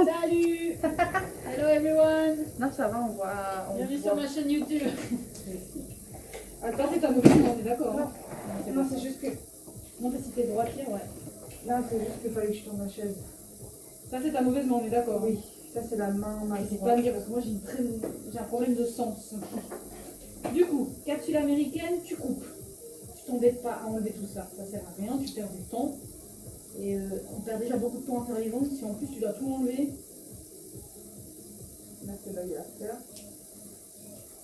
Salut. Hello everyone. Non, ça va, on voit. Bienvenue sur ma chaîne YouTube. Attends, C'est ta mauvaise main, on est d'accord. Non. Hein Non, c'est juste que. Non, parce que t'es droitier, ouais. Là, c'est juste qu'il fallait que je tourne la chaise. Ça, c'est ta mauvaise main, on est d'accord. Oui, ça c'est la main mal C'est pas droite. me dire parce que moi j'ai un problème de sens. Du coup, capsule américaine, tu coupes. Tu t'embêtes pas à enlever tout ça, ça sert à rien, tu perds du temps. Et on perd déjà beaucoup de temps à faire les ventes, si en plus tu dois tout enlever. Là, c'est là, il y a à faire.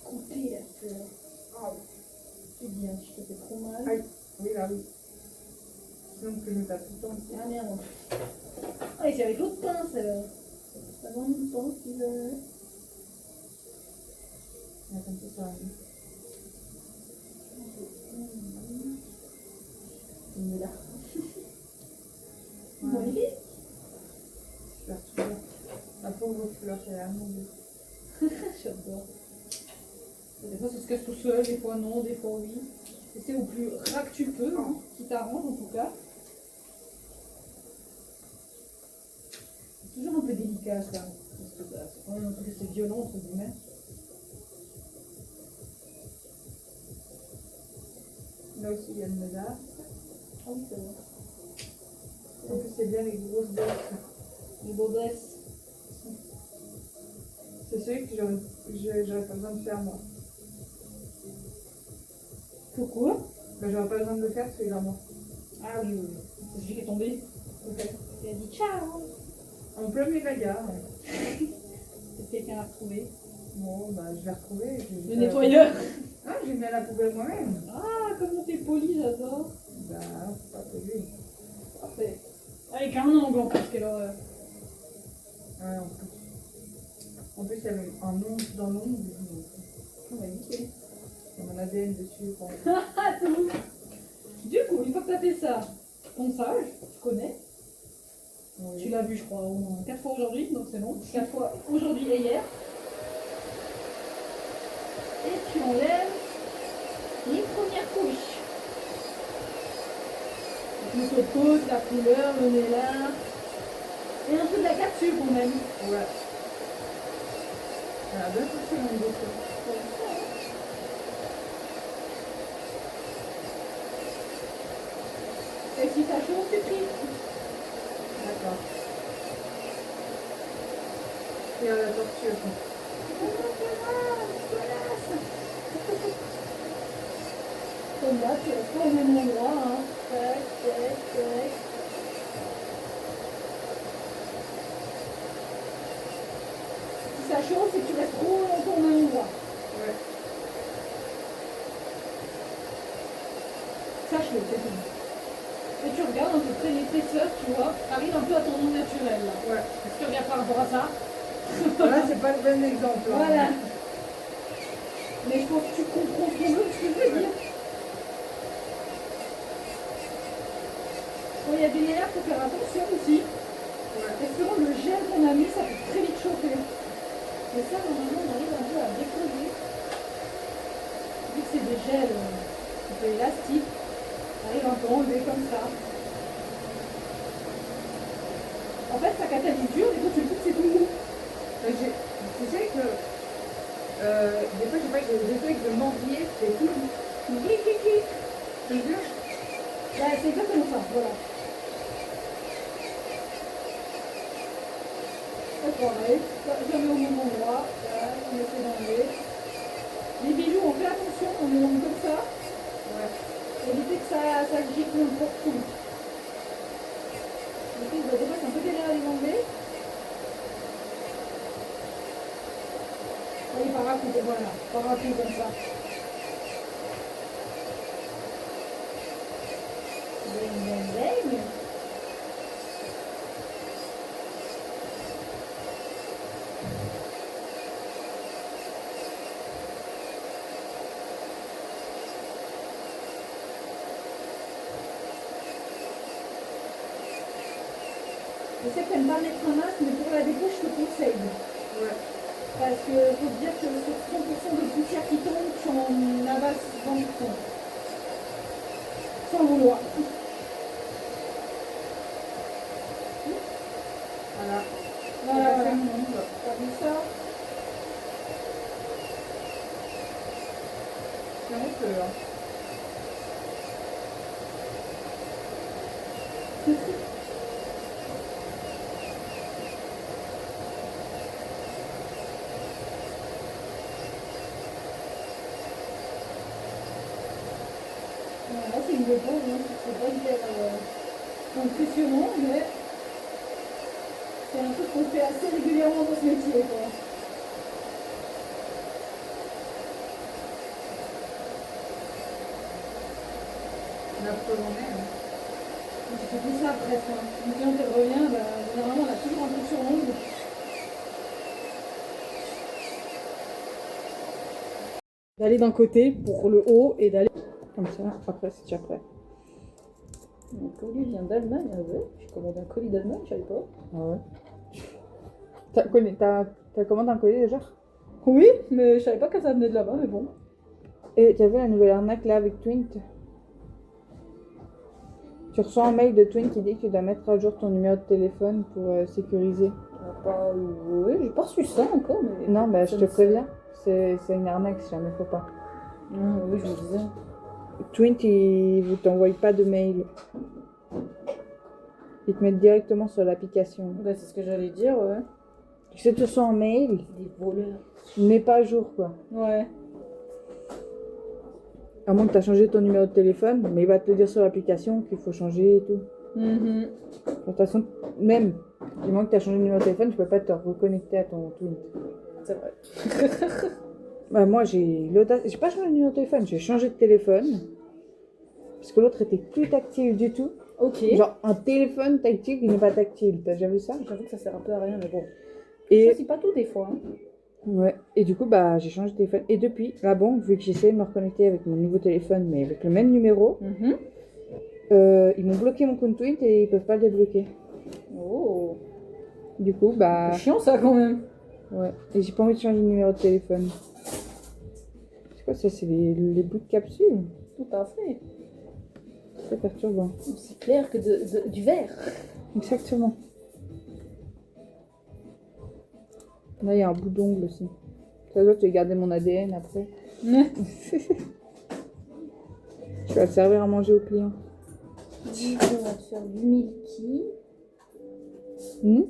Couper la fleur. Ah, C'est bien, je te fais trop mal. aïe. Oui, là, oui. Sinon, que je me tape tout le temps. Ah merde. Ah, et c'est avec l'autre pince alors. Ça va une pince qui veut. Ah, comme ça, ça arrive. Il est là. Ouais. Magnifique. Super, super. La pauvre fleur, elle a demandé. J'adore. Des fois ça se casse tout seul, des fois non, des fois oui. Et c'est au plus ras que tu peux, hein, qui t'arrange en tout cas. C'est toujours un peu délicat ça. Parce que bah, c'est quand même un truc assez violent entre guillemets. Là aussi, il y a le médard. Ah oui, c'est vrai. En plus, c'est bien les grosses bosses. Les bobesses. C'est celui que j'aurais pas besoin de faire, moi. Pourquoi? Ben, j'aurais pas besoin de le faire, celui-là, moi. Ah oui, oui, oui. C'est celui qui est tombé. Ok. Il a dit ciao. En plein milieu de la gare. Peut-être quelqu'un l'a retrouvé. Bon, bah, je vais retrouver. Le nettoyeur. Ah, j'ai mis à la poubelle moi-même. Ah, comment t'es poli, j'adore. Bah, c'est pas prévu. Parfait. Avec un angle en plus, quelle horreur. Ouais, en plus. En plus, il y avait un nom dans l'ombre. On va nickel. Il y a mon ADN dessus. Quoi. Ah, c'est ouf. Du coup, une fois que tu as fait ça, ponçage, tu connais. Oui. Tu l'as vu, je crois, au moins 4 fois aujourd'hui, donc c'est bon. 4 fois aujourd'hui et hier. Et tu enlèves les premières couches. Donc, le côte, la couleur, le mélange. Et un peu de la capsule quand même. Ouais. Elle a bien touché mon dossier. Et si ça chauffe, c'est pris. D'accord. Et la torture. Comme là, tu restes pas au même endroit. Hein. Tac, tac, tac. Si ça chauffe, c'est que tu restes trop longtemps au même endroit. Ouais. Ça chauffe, c'est tout. Et tu regardes à peu près l'épaisseur, tu vois, arrive un peu à ton nom naturel là. Ouais. Si tu regardes par rapport à ça, Là, c'est pas le bon exemple. Hein. voilà. Mais je pense que tu comprends ce que je veux dire. Bon, il y a des layers, il faut faire attention aussi. Ouais. Parce que le gel qu'on a mis, ça peut très vite chauffer. Mais ça, normalement, on arrive un peu à décoller. Vu que c'est des gels un peu élastiques, on arrive un peu à enlever comme ça. En fait, ça catalyse dur, et quand tu le coupes, c'est tout mou. Tu sais que des fois, je sais pas, j'ai des trucs de mendier, c'est tout. Je te jure. Bah, c'est exactement ça, voilà. C'est pareil, je mets au même endroit, là, on essaie d'enlever. Les bijoux, on fait attention, on les monte comme ça, Ouais. pour éviter que ça gicle n'importe où. Du coup, des fois, c'est un peu galère à les enlever. Oui, par là, voilà, par là, comme ça. Bang, bang, bang. Je sais que t'aimes pas mettre un masque, mais pour la déco, je te conseille. Ouais. Parce que faut te dire que sur 30% de poussière qui tombe, tu en avales 20%. Sans le vouloir. Voilà. Voilà, voilà. T'as vu ça? C'est honteux, hein. Voilà, c'est une réponse, hein. C'est pas hyper impressionnant, mais c'est un truc qu'on fait assez régulièrement dans ce métier, quoi. La preuve en est, hein. Tu fais tout ça presque, hein. Une cliente elle revient, bah, généralement on a toujours un truc sur l'ongle. D'aller d'un côté pour le haut et d'aller comme ça, après c'est déjà prêt. Mon colis vient d'Allemagne, ah ouais. J'ai commandé un colis d'Allemagne, je savais pas. Ah ouais. T'as commandé un colis déjà? Oui, mais je savais pas que ça venait de là-bas, mais bon. Et t'as vu la nouvelle arnaque là avec Twint? Tu reçois un mail de Twint qui dit que tu dois mettre à jour ton numéro de téléphone pour sécuriser. Oui, j'ai pas reçu ça encore, mais. Non, bah je te préviens, c'est une arnaque si jamais faut pas. Oui, je me disais. Twint, ils vous t'envoient pas de mail. Ils te mettent directement sur l'application. Bah, c'est ce que j'allais dire, ouais. Tu sais, tu reçois un mail, Des voleurs. tu ne mets pas à jour quoi. Ouais. À moins que tu as changé ton numéro de téléphone, mais il va te le dire sur l'application qu'il faut changer et tout. Mhm. De toute façon, même du moment que tu as changé de numéro de téléphone, tu peux pas te reconnecter à ton Twint. C'est vrai. Bah, moi, j'ai pas changé de numéro de téléphone, j'ai changé de téléphone. Parce que l'autre était plus tactile du tout. Ok. Genre un téléphone tactile qui n'est pas tactile. T'as déjà vu ça? J'avoue que ça sert un peu à rien, mais bon. Et Ça, c'est pas tout des fois. Hein. ouais. Et du coup, bah, j'ai changé de téléphone. Et depuis, la banque, vu que j'essaie de me reconnecter avec mon nouveau téléphone, mais avec le même numéro, Mhm. ils m'ont bloqué mon compte Twint et ils peuvent pas le débloquer. Oh. Du coup, bah, C'est chiant ça quand même. ouais. Et j'ai pas envie de changer de numéro de téléphone. C'est quoi ça? C'est les bouts de capsule? Tout à fait. C'est perturbant. C'est clair que du verre. Exactement. Là, il y a un bout d'ongle aussi. Ça doit, tu vas garder mon ADN après. Ouais. Tu vas le servir à manger aux clients. On va te faire du milky. Hmm?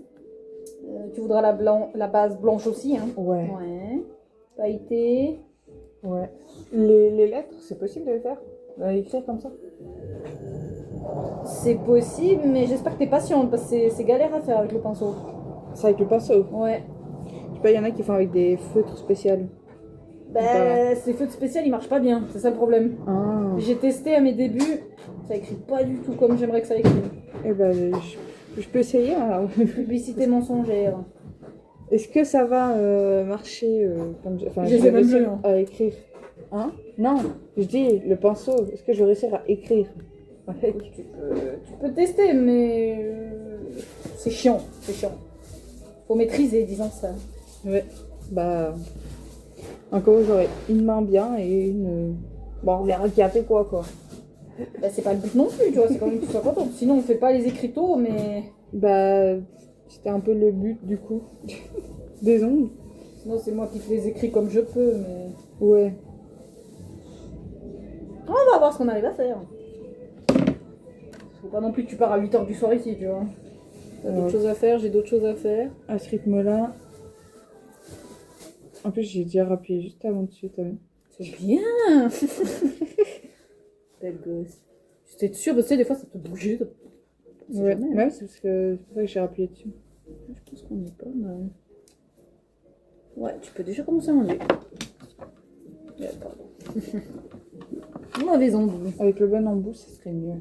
Tu voudras la base blanche aussi, hein. Ouais. Ouais. Pailleté. Ouais. Les lettres, c'est possible de les faire? Écrire comme ça? C'est possible, mais j'espère que t'es patiente parce que c'est galère à faire avec le pinceau. C'est avec le pinceau. Ouais. Je sais pas, il y en a qui font avec des feutres spéciaux. Bah, ces feutres spéciaux ils marchent pas bien, c'est ça le problème. Ah. J'ai testé à mes débuts, ça écrit pas du tout comme j'aimerais que ça écrive. Eh ben, je peux essayer alors. Publicité mensongère. Est-ce que ça va marcher comme enfin, Je je sais vais même réussir plus, hein. à écrire? Hein? Non, je dis le pinceau. Est-ce que je vais réussir à écrire avec? Tu peux tester, mais c'est chiant, c'est chiant. Faut maîtriser, disons ça. Ouais. Bah, encore j'aurais une main bien et une. Bon, on verra qui a fait quoi. Bah, c'est pas le but non plus, tu vois, c'est quand même que tu sois contente. Sinon, on fait pas les écriteaux, mais. Bah, c'était un peu le but du coup. Des ongles. Sinon, c'est moi qui fais les écrits comme je peux, mais. Ouais. On va voir ce qu'on arrive à faire. Faut pas non plus que tu pars à 8h du soir ici, tu vois. T'as d'autres choses à faire, j'ai d'autres choses à faire. À ce rythme-là. En plus, j'ai déjà rappuyé juste avant dessus, t'as vu? C'est bien. Belle gosse. J'étais sûre, parce que tu sais, des fois ça peut bouger. Ouais, ouais, c'est pour ça que j'ai rappuyé dessus. Je pense qu'on est pas mal. Ouais, tu peux déjà commencer à manger. Pardon. Mauvais embout. Avec le bon embout, ça serait mieux.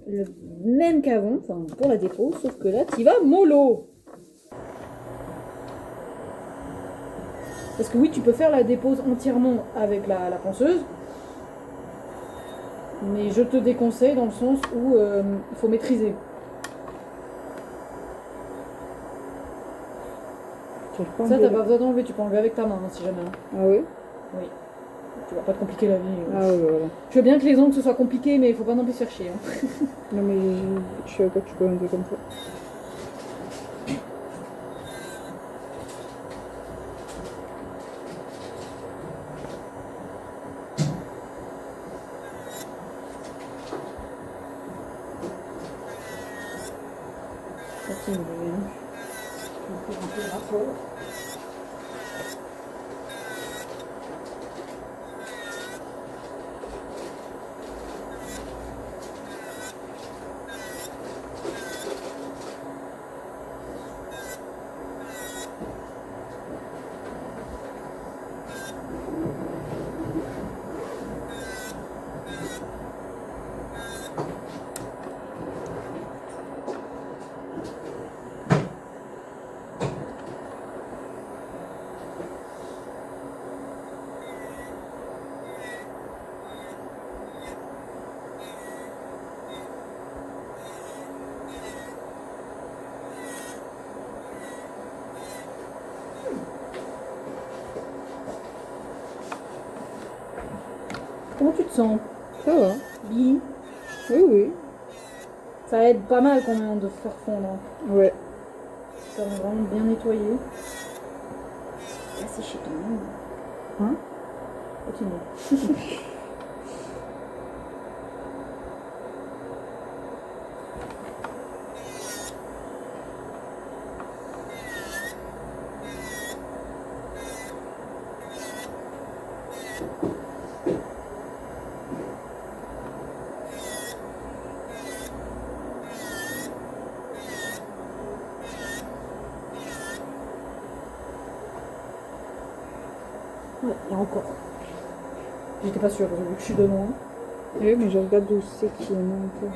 Le même qu'avant, enfin pour la déco, sauf que là, t'y vas mollo. Parce que oui, tu peux faire la dépose entièrement avec la ponceuse. Mais je te déconseille dans le sens où il faut maîtriser. Ça, t'as pas besoin d'enlever, tu peux enlever avec ta main hein, si jamais. Ah oui? Oui. Tu vas pas te compliquer la vie. Ah oui, voilà. Je veux bien que les ongles ce soit compliqué, mais il faut pas non plus se faire chier. Hein. Non mais je suis à quoi tu peux enlever comme ça. si vous voulez. Hein. On peut un peu le rapport. Comment tu te sens? Ça va. Bien. Oui, oui. Ça aide pas mal quand même de faire fondre. Ouais. Ça va vraiment bien nettoyer. Là c'est chez ton nom. Hein? Continue. Ouais, il y a encore. J'étais pas sûre, vu que je suis de loin. Oui, mais je regarde où c'est qu'il y en a un peu.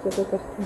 Il n'y a pas partout.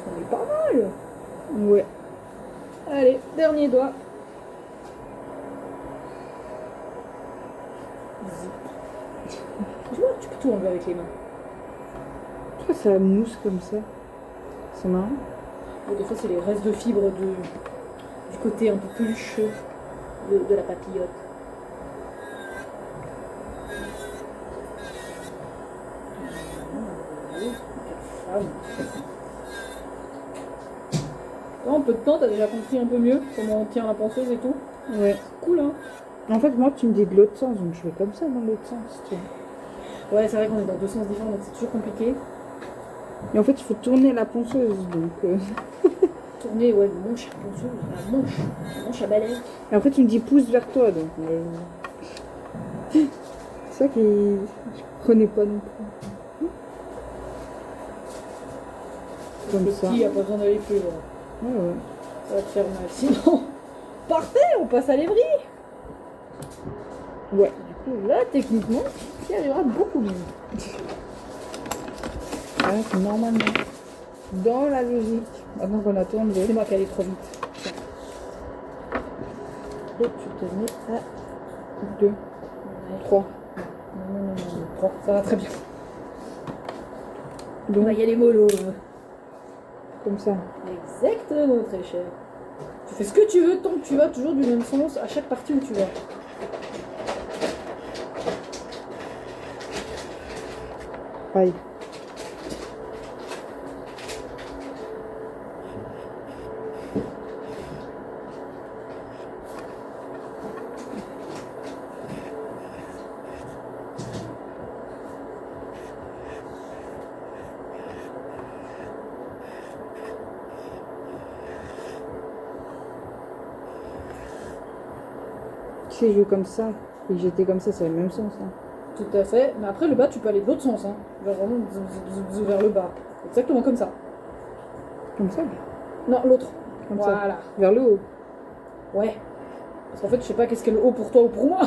On est pas mal. Ouais. Allez, dernier doigt. Tu vois, tu peux tout enlever avec les mains. Je crois que ça mousse comme ça. C'est marrant. Bon, des fois, c'est les restes de fibres du côté un peu pelucheux de la papillote. En peu de temps, t'as déjà compris un peu mieux comment on tient la ponceuse et tout. Ouais. Cool, hein? En fait, moi, tu me dis de l'autre sens, donc je fais comme ça dans l'autre sens. Tu vois. Ouais, c'est vrai qu'on est dans deux sens différents, donc c'est toujours compliqué. Et en fait, il faut tourner la ponceuse, donc... Tourner, ouais, manche à ponceuse, la manche à balai. Et après, tu me dis pousse vers toi, donc... C'est ça qui... Je connais pas non plus. Comme Le ça. petit a pas besoin d'aller plus loin. Ouais, ouais. Ça va te faire mal. Sinon, parfait, on passe à l'évry. Ouais. Du coup, là, techniquement, tu y arriveras beaucoup mieux. Ouais, normalement. Dans la logique. Maintenant qu'on a tourné. C'est moi qui allais trop vite. Tiens. Et tu te mets à 2, ouais. 3. Non, 3. Ça va très bien. Donc, Bah, y a les mollo. comme ça. Exactement, très cher. Tu fais ce que tu veux tant que tu vas toujours du même sens à chaque partie où tu vas. Aïe. Si je joue comme ça et que j'étais comme ça, c'est le même sens. Hein. Tout à fait. Mais après, le bas, tu peux aller de l'autre sens. Hein. Vers, vraiment vers le bas. Exactement comme ça. Comme ça. Non, l'autre. Comme Voilà. ça. Vers le haut. Ouais. Parce qu'en fait, je sais pas qu'est-ce qu'est le haut pour toi ou pour moi.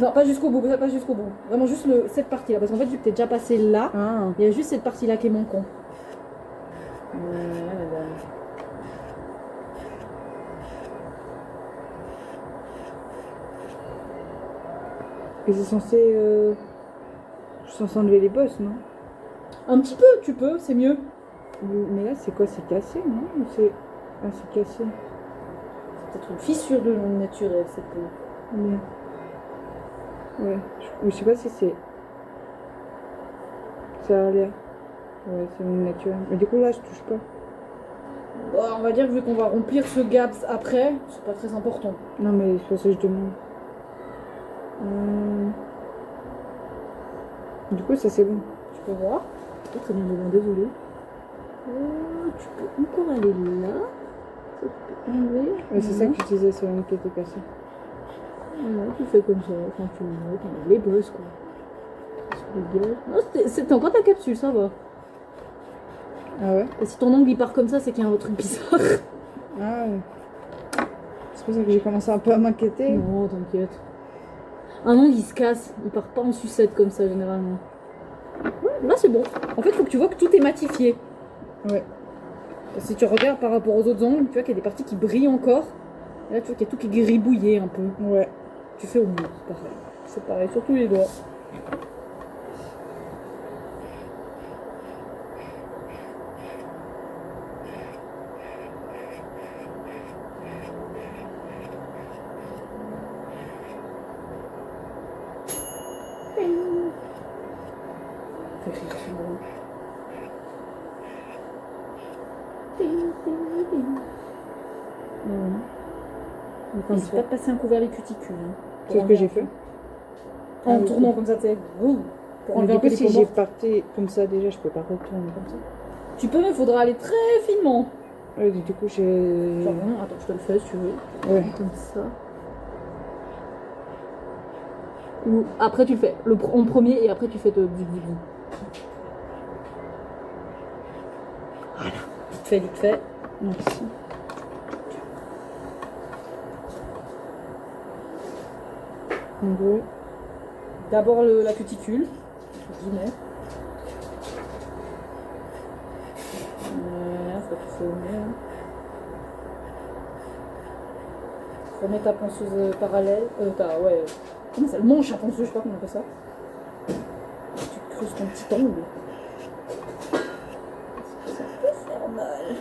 Non, pas jusqu'au bout, pas jusqu'au bout. Vraiment juste cette partie-là. Parce qu'en fait, vu que t'es déjà passé là, Ah. il y a juste cette partie-là qui est manquant. madame. Et c'est censé. Je suis censée enlever les bosses, non? Un petit peu, tu peux, c'est mieux. Mais là, c'est quoi? C'est cassé, non? Ou c'est. Ah, c'est cassé. C'est peut-être une fissure de naturelle, cette peau. Mais... Ouais. Je sais pas si c'est. Ça a l'air. Ouais, c'est naturel. Mais du coup, là, je touche pas. Bon, on va dire que vu qu'on va remplir ce gap après, c'est pas très important. Non, mais c'est pour ça que je demande. Du coup, ça c'est bon. Tu peux voir. Oh, très bien devant, désolé. Tu peux encore aller là. Ça, tu peux enlever. Ouais, c'est ça que je disais sur une qui était cassée. Voilà, tu fais comme ça, tranquillement, t'enlèves les bosses, quoi. Sur le gaz. Non, c'était encore ta capsule, ça va. Ah ouais? Et si ton ongle il part comme ça, c'est qu'il y a un truc bizarre. Ah ouais. C'est pour ça que j'ai commencé un peu à m'inquiéter. Non, t'inquiète. Un ongle il se casse, il part pas en sucette comme ça généralement. Ouais, là c'est bon. En fait, il faut que tu vois que tout est matifié. Ouais. Si tu regardes par rapport aux autres ongles, tu vois qu'il y a des parties qui brillent encore. Et là, tu vois qu'il y a tout qui est gribouillé un peu. Ouais. Tu fais au mieux, c'est pareil. C'est pareil, sur tous les doigts. Fais rire ce bruit. N'hésite pas de passer un coup vers les cuticules. Hein, C'est ce que j'ai fait. En Ah, tournant ok. comme ça, tu sais. Pour Mais enlever du un coup, peu les si peaux j'ai mortes. parti comme ça, déjà, je peux pas retourner comme ça. Tu peux, mais il faudra aller très finement. Ouais, du coup, j'ai. Genre, attends, je te le fais si tu veux. Ouais. Comme ça. Ou après, tu le fais en premier et après, tu fais du bout. Voilà. Vite fait. Merci. En gros. D'abord la cuticule. Je mets. Voilà, faut que tu fais au mieux. Remets ta ponceuse parallèle. Ouais. Comment ça? Le manche à ponceuse, je sais pas comment on appelle ça. Tu creuses ton petit ongle. Ça peut faire mal.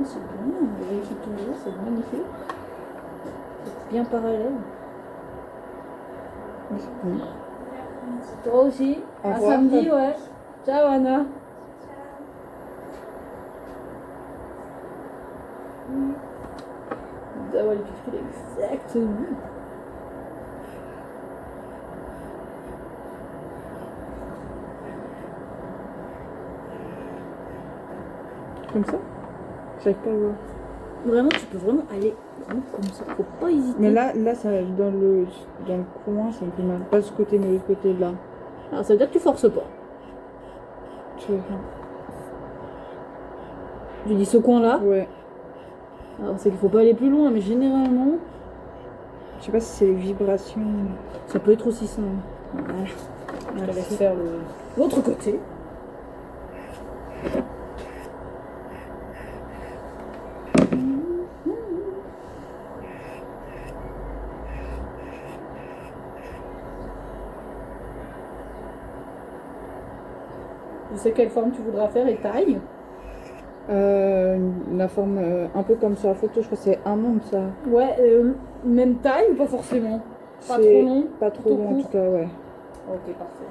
C'est bien, on vérifie toujours, c'est magnifique. C'est bien parallèle. Toi aussi. Au À revoir. samedi, ouais. Ciao Anna. D'avoir les cuticule exactement. Comme ça? J'arrive pas à voir. Vraiment, tu peux vraiment aller vraiment comme ça. Faut pas hésiter. Mais là, ça, dans le coin, ça me fait mal. Pas ce côté, mais le côté là. Alors, ça veut dire que tu forces pas. Tu vois. Je dis ce coin-là. Ouais. Alors, c'est qu'il faut pas aller plus loin, mais généralement, Je sais pas si c'est les vibrations. ça peut être aussi ça. Voilà. Je te laisse faire l'autre côté. Je sais quelle forme tu voudras faire et taille. La forme un peu comme sur la photo, je crois que c'est un monde ça. Ouais, même taille ou pas forcément? Pas C'est trop long? Pas trop plutôt long en court. tout cas, ouais. Ok, parfait.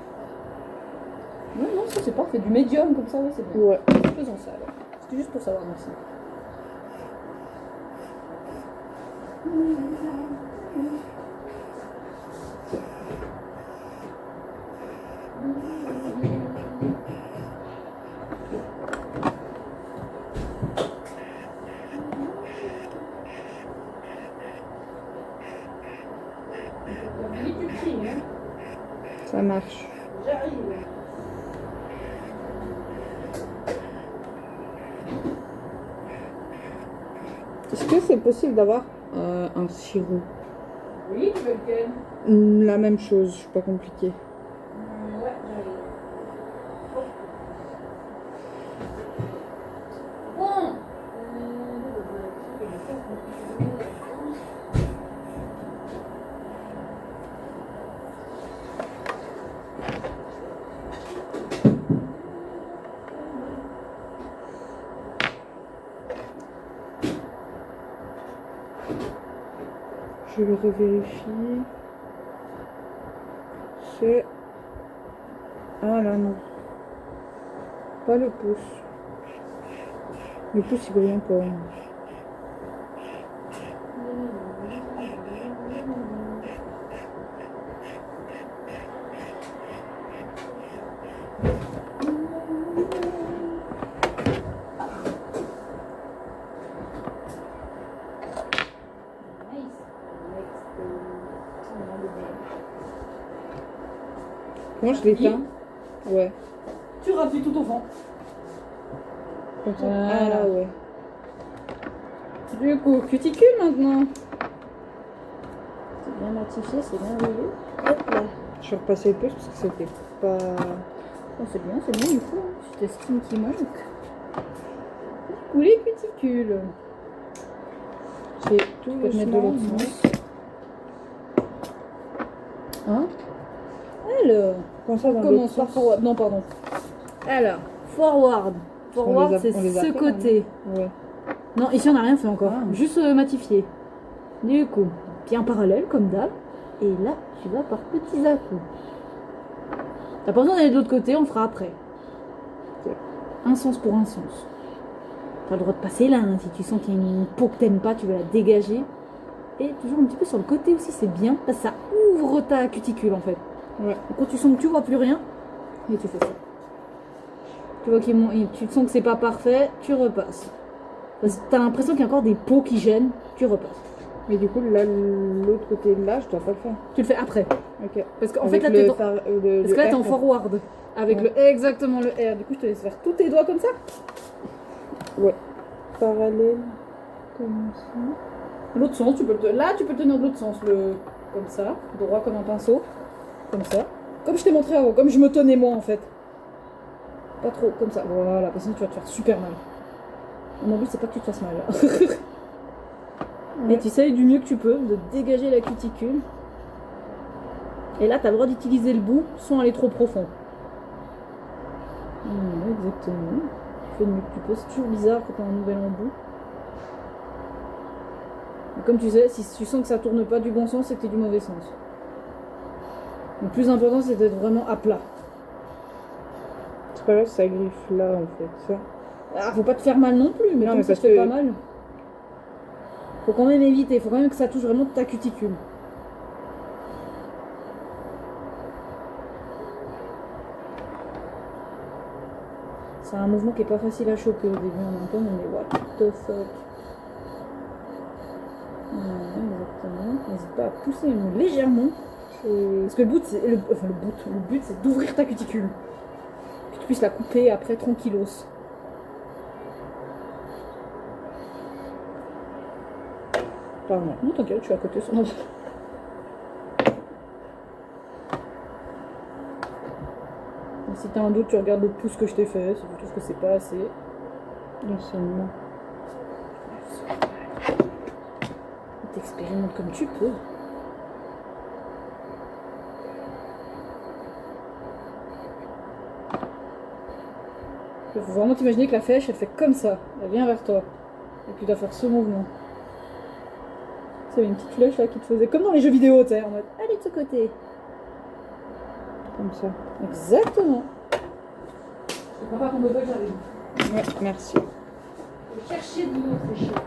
Non, ça c'est parfait. Du médium comme ça, ouais, c'est bien. Ouais. Faisons ça alors. C'était juste pour savoir, merci. Oui, tu cries, hein. Ça marche. J'arrive. Est-ce que c'est possible d'avoir un sirop? Oui, tu veux lequel? La même chose, je suis pas compliquée. Ouais, j'arrive. Bon. Je le revérifie. C'est... Ah là non. Pas le pouce. Le pouce il revient pas. Comment je l'éteins? Ouais. Tu rappuies tout au fond. Comme ça. Voilà. Ah là ouais. Du coup, cuticule maintenant. C'est bien matifié, c'est merveilleux. Hop là. Je vais repasser le pouce parce que c'était pas... Oh, c'est bien du coup. Je t'estime qu'il manque. Ou les cuticules. C'est tout Tu le peux te mettre de l'autre sens. Hein? Alors, Comme ça dans commence l'autre par sens. forward. Non, pardon. Alors, forward. Forward, c'est on les a ce fait, côté. Ouais. Non, ici on n'a rien fait encore. Ah. Juste matifié. Du coup, bien parallèle comme d'hab. Et là, tu vas par petits à-coups. T'as pas besoin d'aller de l'autre côté, on le fera après. Ok. Un sens pour un sens. T'as le droit de passer là, hein. Si tu sens qu'il y a une peau que t'aimes pas, tu vas la dégager. Et toujours un petit peu sur le côté aussi, c'est bien. Parce que ça ouvre ta cuticule en fait. Ouais. Donc, quand tu sens que tu vois plus rien, et tu fais ça. Tu vois tu sens que c'est pas parfait, tu repasses. Parce que t'as l'impression qu'il y a encore des peaux qui gênent, tu repasses. Mais du coup, là, l'autre côté là, je dois pas le faire. Tu le fais après. Ok. Parce qu'en Avec fait, là, t'es le dans... phare- Parce que là, t'es en R. forward. Avec Ouais. exactement le R. Du coup, je te laisse faire tous tes doigts comme ça. Ouais. Parallèle. Comme ça. L'autre sens, là, tu peux le tenir de l'autre sens. Comme ça, droit comme un pinceau. Comme ça. Comme je t'ai montré avant, comme je me tenais moi en fait. Pas trop, comme ça. Voilà, parce que sinon tu vas te faire super mal. Mon but, c'est pas que tu te fasses mal. Là. Et tu essayes du mieux que tu peux de dégager la cuticule. Et là, tu as le droit d'utiliser le bout sans aller trop profond. Exactement. Tu fais du mieux que tu peux. C'est toujours bizarre quand tu as un nouvel embout. Mais comme tu sais, si tu sens que ça tourne pas du bon sens, c'est que tu es du mauvais sens. Le plus important, c'est d'être vraiment à plat. C'est pas grave, ça griffe là en fait. Ça. Ah, faut pas te faire mal non plus, mais Non, tant mais que ça te parce fait que- pas mal. Faut quand même éviter, faut quand même que ça touche vraiment ta cuticule. C'est un mouvement qui est pas facile à choper au début, en entend, mais what the fuck. Exactement. N'hésite pas à pousser légèrement. Parce que le but, le but, c'est d'ouvrir ta cuticule. Que tu puisses la couper après tranquillos. Pardon. Non, t'inquiète, je suis à côté. Sur... Si t'as un doute, tu regardes le pouce que je t'ai fait. Si tu trouves que c'est pas assez. Non seulement. T'expérimentes comme tu peux. Il faut vraiment t'imaginer que la flèche, elle fait comme ça. Elle vient vers toi. Et puis tu dois faire ce mouvement. Tu sais, il y avait une petite flèche là qui te faisait comme dans les jeux vidéo, tu sais, en mode allez de ce côté. Comme ça. Exactement. Je crois pas qu'on me veut que j'arrive. Ouais, merci. Faut chercher de l'eau, c'est chiant.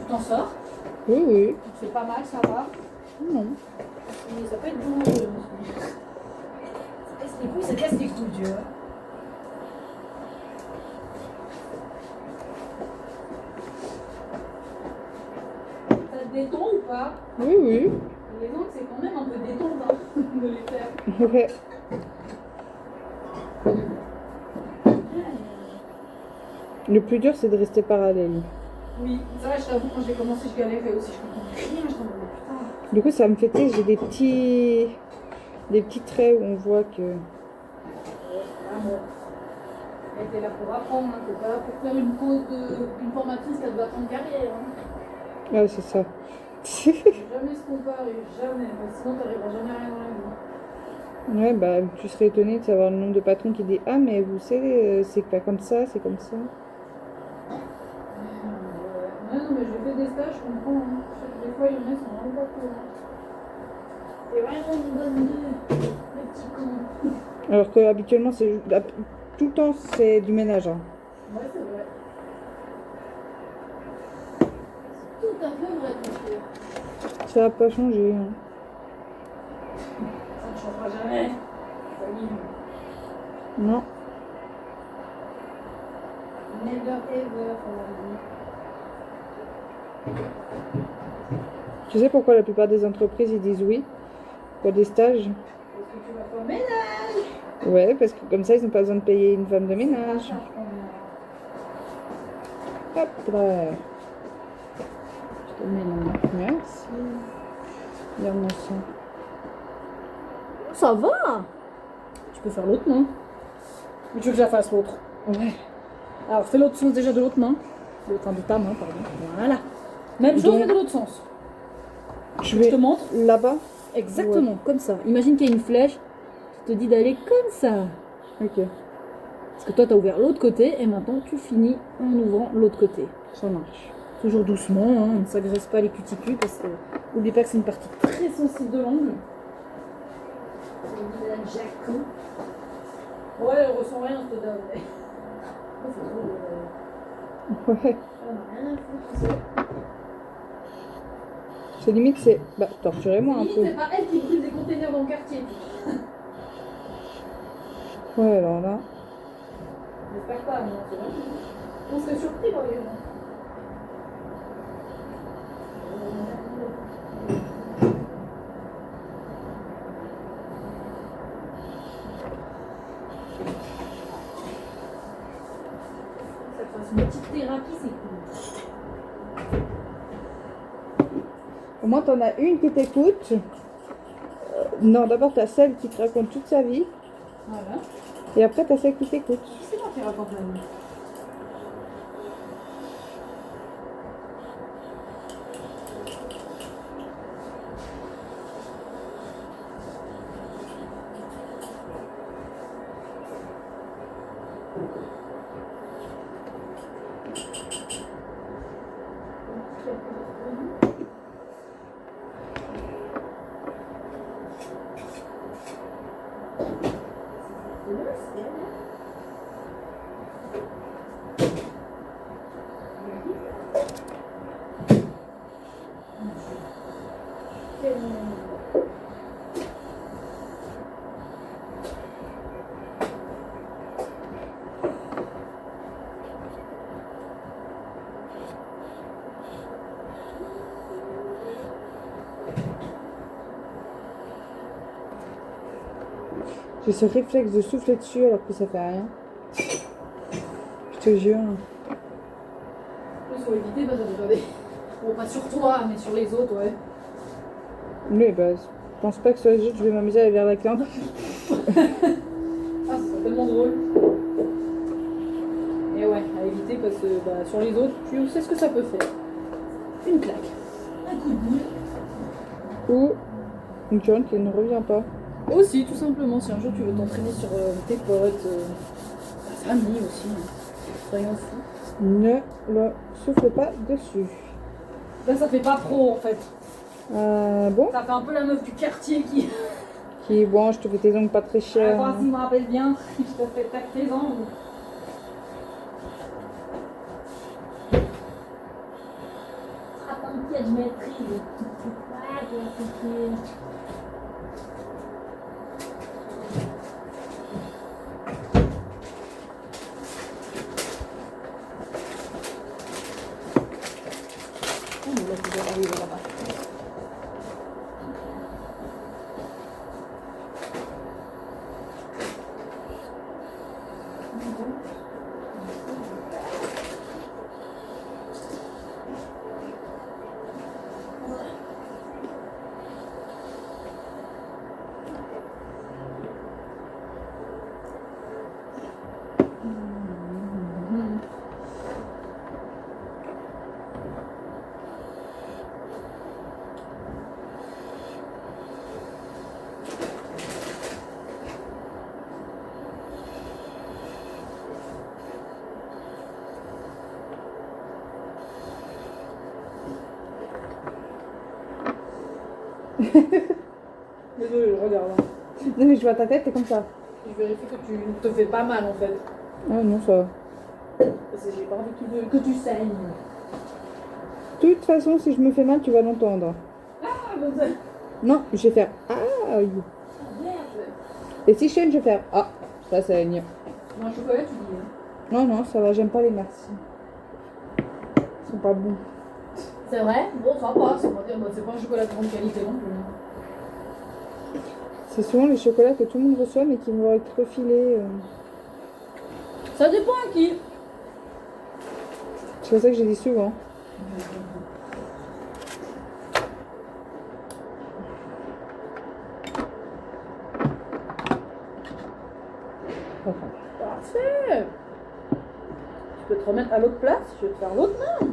t'en sors. Oui, oui. Tu te fais pas mal, ça va. Non. Mais ça peut être douloureux. Ça casse les couilles, ça casse les couilles, tu vois. Ça te détend ou pas? Oui, oui. Les ongles, c'est quand même un peu détendant de les faire. Ouais. Le plus dur, c'est de rester parallèle. Oui, ça, je t'avoue, quand j'ai commencé, je galérais aussi. Je comprenais rien, je me disais, putain. Du coup, ça me fait, tu sais, j'ai des petits traits où on voit que... Ah bon. Elle était là pour apprendre, hein. T'es pas là pour faire une pause d'une formatrice qui a de 20 ans de carrière. Hein. Ah, c'est ça. Jamais se comparer, jamais. Sinon, t'arriveras jamais à rien dans la vie. Ouais, bah, tu serais étonné de savoir le nombre de patrons qui disent ah, mais vous savez, c'est pas comme ça, c'est comme ça. Ouais, non, mais j'ai fait des stages, je comprends. Hein. Je sais que des fois, il y en a qui sont vraiment pas cool. Hein. C'est vraiment une bonne idée, le petit con. Alors que habituellement, c'est tout le temps, c'est du ménage. Hein. Ouais, c'est vrai. C'est tout à fait vrai, ton frère. Ça n'a pas changé. Hein. Ça ne changera jamais. Famille. Non. Never ever, on dit. Tu sais pourquoi la plupart des entreprises ils disent oui pour des stages? Est-ce que tu vas faire ménage? Ouais, parce que comme ça, ils n'ont pas besoin de payer une femme de ménage. Hop là. Je te mets là. Merci. Regarde-moi ça. Ça va. Tu peux faire l'autre main. Ou tu veux que je la fasse l'autre? Ouais. Alors fais l'autre sens déjà de l'autre main. Enfin de ta main, pardon. Voilà. Même chose Donc, mais de l'autre sens. Je Je vais te montre. là-bas. Exactement, comme ça. Imagine qu'il y a une flèche. Je te dis d'aller comme ça. Ok, Parce que toi, tu as ouvert l'autre côté et maintenant tu finis en ouvrant l'autre côté. ça marche. Toujours doucement, hein, on ne s'agresse pas les cuticules parce que n'oublie pas que c'est une partie très sensible de l'ongle. C'est une Jaco. Ouais, elle ressent rien, cette dame. Mais... Oh, faut trop. Ouais. Elle en a rien à foutre, tu sais. C'est limite, c'est. Bah, torturez-moi un Limite, peu. c'est pas elle qui brûle des containers dans le quartier. Ouais, alors là. J'espère pas, non, c'est vrai. On serait surpris dans les gens. Ça te fasse une petite thérapie, c'est cool. Au moins, t'en as une qui t'écoute. Non, d'abord, t'as celle qui te raconte toute sa vie. Voilà. Et après, t'as celle qui t'écoute. C'est moi qui raconte la vie. J'ai ce réflexe de souffler dessus alors que ça fait rien. Je te jure. Il faut éviter, bah, de regarder. Bon, pas sur toi, mais sur les autres, ouais. Oui, bah, je pense pas que sur les autres, je vais m'amuser à aller vers la carte. Ah, ça serait tellement drôle. Et ouais, à éviter parce que bah, sur les autres, tu sais ce que ça peut faire. Une claque, un coup de boule. Ou une current qui ne revient pas. Aussi, tout simplement, si un jour tu veux t'entraîner sur tes potes, ta famille aussi, hein. Soyons fous. Ne le souffle pas dessus. Là, ça fait pas pro en fait. Bon. Ça fait un peu la meuf du quartier qui. Qui, bon, je te fais tes ongles pas très chers. Enfin, si je me rappelle bien, je te fais taper tes ongles. t'inquiète, je maîtrise. Ouais, tu vas t'inquiéter. Oh, mais là, tu dois arriver là-bas. Désolée, je regarde. Hein. Non, mais je vois ta tête, t'es comme ça. Je vérifie que tu ne te fais pas mal en fait. Ah non, ça va. Parce que j'ai pas envie que tu saignes. De toute façon, si je me fais mal, tu vas l'entendre. Ah, comme ça. Non, je vais faire aïe. Merde. Et si je saigne, je vais faire ah, ça saigne. Tu veux un chocolat, tu dis. Hein. Non, non, ça va, j'aime pas les merci. Ils sont pas bons. C'est vrai? Bon, ça passe. On va dire, c'est pas un chocolat de grande qualité non plus. C'est souvent les chocolats que tout le monde reçoit, mais qui vont être refilés. Ça dépend à qui. C'est pour ça que j'ai dit souvent. Parfait. Tu peux te remettre à l'autre place. Je vais te faire l'autre main.